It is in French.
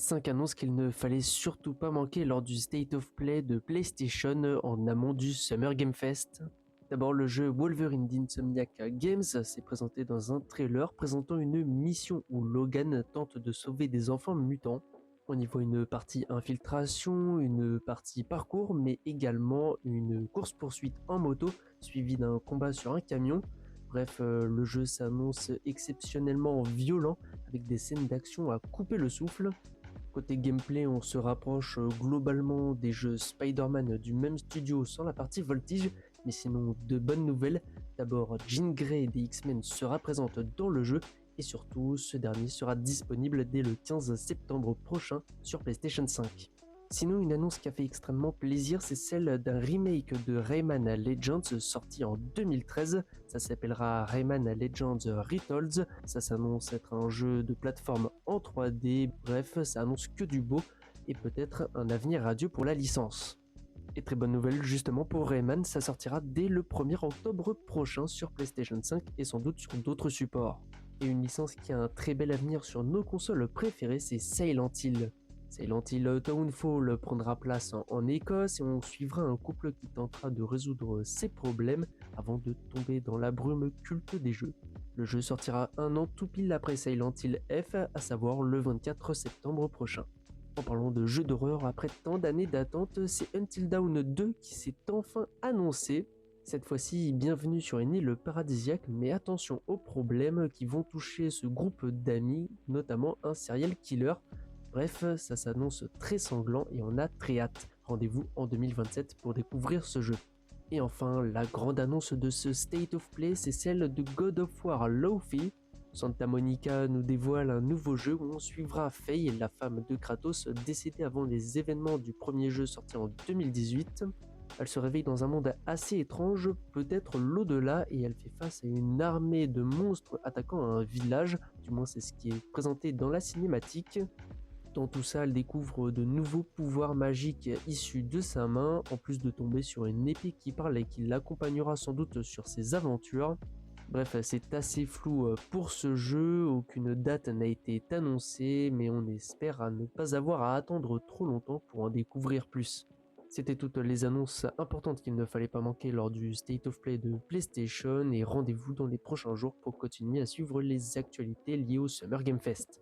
5 annonces qu'il ne fallait surtout pas manquer lors du State of Play de PlayStation en amont du Summer Game Fest. D'abord, le jeu Wolverine d'Insomniac Games s'est présenté dans un trailer présentant une mission où Logan tente de sauver des enfants mutants. On y voit une partie infiltration, une partie parcours, mais également une course-poursuite en moto suivie d'un combat sur un camion. Bref, le jeu s'annonce exceptionnellement violent avec des scènes d'action à couper le souffle. Côté gameplay, on se rapproche globalement des jeux Spider-Man du même studio sans la partie voltige, mais sinon de bonnes nouvelles. D'abord, Jean Grey des X-Men sera présente dans le jeu, et surtout, ce dernier sera disponible dès le 15 septembre prochain sur PlayStation 5. Sinon, une annonce qui a fait extrêmement plaisir, c'est celle d'un remake de Rayman Legends sorti en 2013. Ça s'appellera Rayman Legends Retold. Ça s'annonce être un jeu de plateforme en 3D. Bref, ça annonce que du beau et peut-être un avenir radieux pour la licence. Et très bonne nouvelle justement pour Rayman, ça sortira dès le 1er octobre prochain sur PlayStation 5 et sans doute sur d'autres supports. Et une licence qui a un très bel avenir sur nos consoles préférées, c'est Silent Hill. Silent Hill Townfall prendra place en Écosse et on suivra un couple qui tentera de résoudre ses problèmes avant de tomber dans la brume culte des jeux. Le jeu sortira un an tout pile après Silent Hill F, à savoir le 24 septembre prochain. En parlant de jeux d'horreur, après tant d'années d'attente, c'est Until Dawn 2 qui s'est enfin annoncé. Cette fois-ci, bienvenue sur une île paradisiaque, mais attention aux problèmes qui vont toucher ce groupe d'amis, notamment un serial killer. Bref, ça s'annonce très sanglant et on a très hâte. Rendez-vous en 2027 pour découvrir ce jeu. Et enfin, la grande annonce de ce State of Play, c'est celle de God of War Lofi. Santa Monica nous dévoile un nouveau jeu où on suivra Faye, la femme de Kratos, décédée avant les événements du premier jeu sorti en 2018. Elle se réveille dans un monde assez étrange, peut-être l'au-delà, et elle fait face à une armée de monstres attaquant un village, du moins c'est ce qui est présenté dans la cinématique. Dans tout ça, elle découvre de nouveaux pouvoirs magiques issus de sa main, en plus de tomber sur une épée qui parle et qui l'accompagnera sans doute sur ses aventures. Bref, c'est assez flou pour ce jeu, aucune date n'a été annoncée, mais on espère à ne pas avoir à attendre trop longtemps pour en découvrir plus. C'était toutes les annonces importantes qu'il ne fallait pas manquer lors du State of Play de PlayStation, et rendez-vous dans les prochains jours pour continuer à suivre les actualités liées au Summer Game Fest.